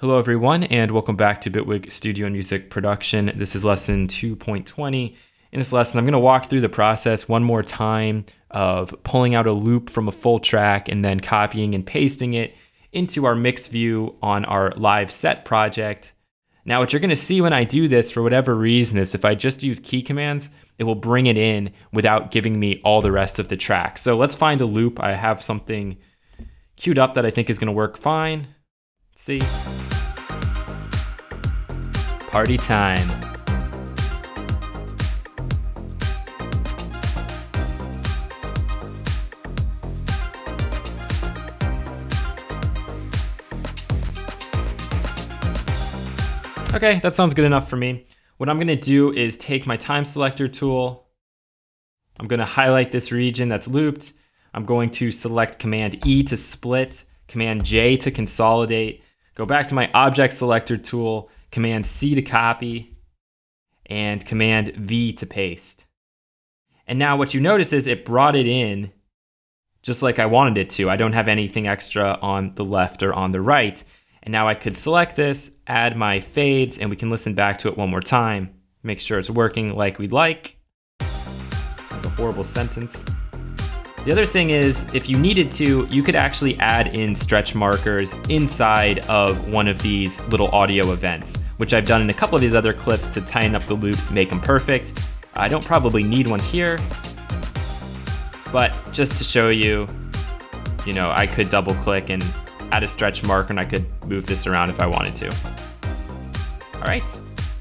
Hello everyone, and welcome back to Bitwig Studio and Music Production. This is lesson 2.20. In this lesson, I'm going to walk through the process one more time of pulling out a loop from a full track and then copying and pasting it into our mix view on our live set project. Now, what you're going to see when I do this, for whatever reason, is if I just use key commands, it will bring it in without giving me all the rest of the track. So let's find a loop. I have something queued up that I think is going to work fine. Let's see. Party time. Okay, that sounds good enough for me. What I'm gonna do is take my time selector tool. I'm gonna highlight this region that's looped. I'm going to select Command E to split, Command J to consolidate, go back to my object selector tool, Command C to copy, and Command V to paste. And now what you notice is it brought it in just like I wanted it to. I don't have anything extra on the left or on the right. And now I could select this, add my fades, and we can listen back to it one more time. Make sure it's working like we'd like. That's a horrible sentence. The other thing is, if you needed to, you could actually add in stretch markers inside of one of these little audio events, which I've done in a couple of these other clips to tighten up the loops, make them perfect. I don't probably need one here, but just to show you, I could double click and add a stretch marker and I could move this around if I wanted to. All right,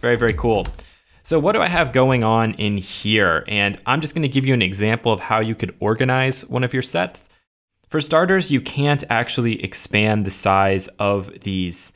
very, very cool. So what do I have going on in here? And I'm just gonna give you an example of how you could organize one of your sets. For starters, you can't actually expand the size of these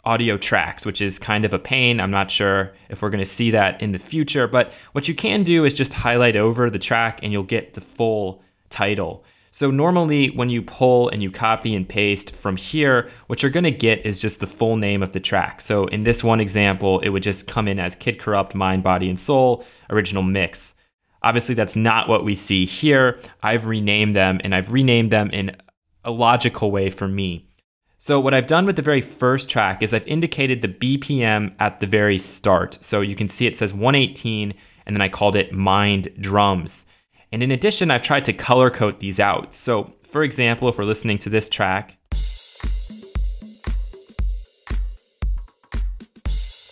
audio tracks, which is kind of a pain. I'm not sure if we're gonna see that in the future, but what you can do is just highlight over the track and you'll get the full title. So normally when you pull and you copy and paste from here, what you're gonna get is just the full name of the track. So in this one example, it would just come in as Kid Kurrupt, Mind, Body, and Soul, original mix. Obviously that's not what we see here. I've renamed them, and I've renamed them in a logical way for me. So what I've done with the very first track is I've indicated the BPM at the very start. So you can see it says 118, and then I called it Mind Drums. And in addition, I've tried to color code these out. So for example, if we're listening to this track, all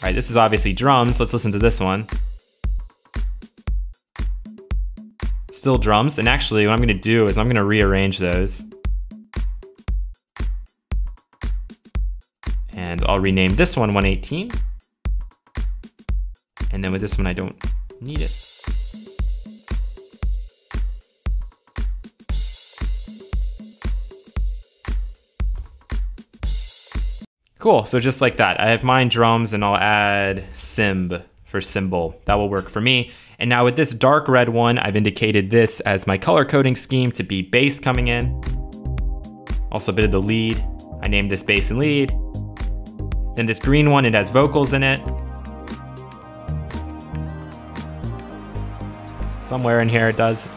right, this is obviously drums. Let's listen to this one. Still drums. And actually what I'm gonna do is I'm gonna rearrange those. And I'll rename this one 118. And then with this one, I don't need it. Cool, so just like that, I have mine drums and I'll add Simb for symbol. That will work for me. And now with this dark red one, I've indicated this as my color coding scheme to be bass coming in. Also a bit of the lead. I named this bass and lead. Then this green one, it has vocals in it. Somewhere in here it does.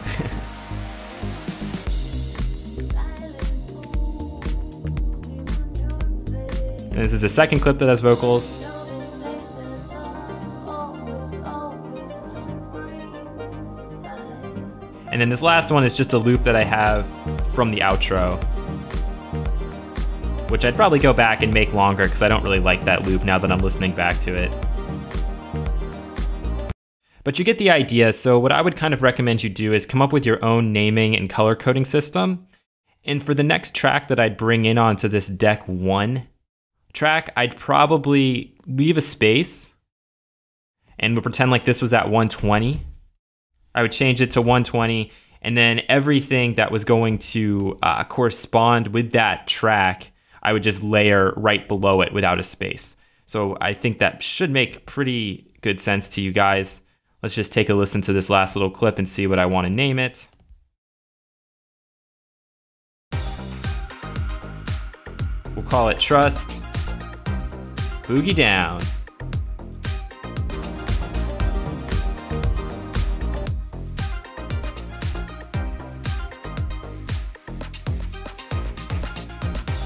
And this is the second clip that has vocals. And then this last one is just a loop that I have from the outro, which I'd probably go back and make longer because I don't really like that loop now that I'm listening back to it. But you get the idea. So what I would kind of recommend you do is come up with your own naming and color coding system. And for the next track that I'd bring in onto this deck 1 track, I'd probably leave a space and we'll pretend like this was at 120. I would change it to 120, and then everything that was going to correspond with that track, I would just layer right below it without a space. So I think that should make pretty good sense to you guys. Let's just take a listen to this last little clip and see what I want to name it. We'll call it Trust. Boogie Down.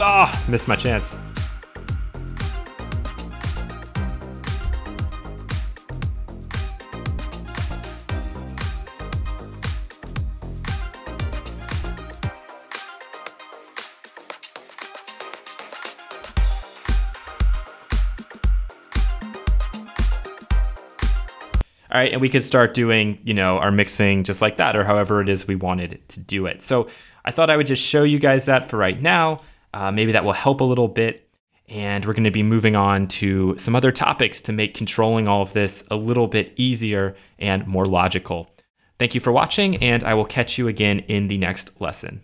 Ah, missed my chance. All right, and we could start doing, our mixing just like that, or however it is we wanted to do it. So I thought I would just show you guys that for right now. Maybe that will help a little bit. And we're going to be moving on to some other topics to make controlling all of this a little bit easier and more logical. Thank you for watching, and I will catch you again in the next lesson.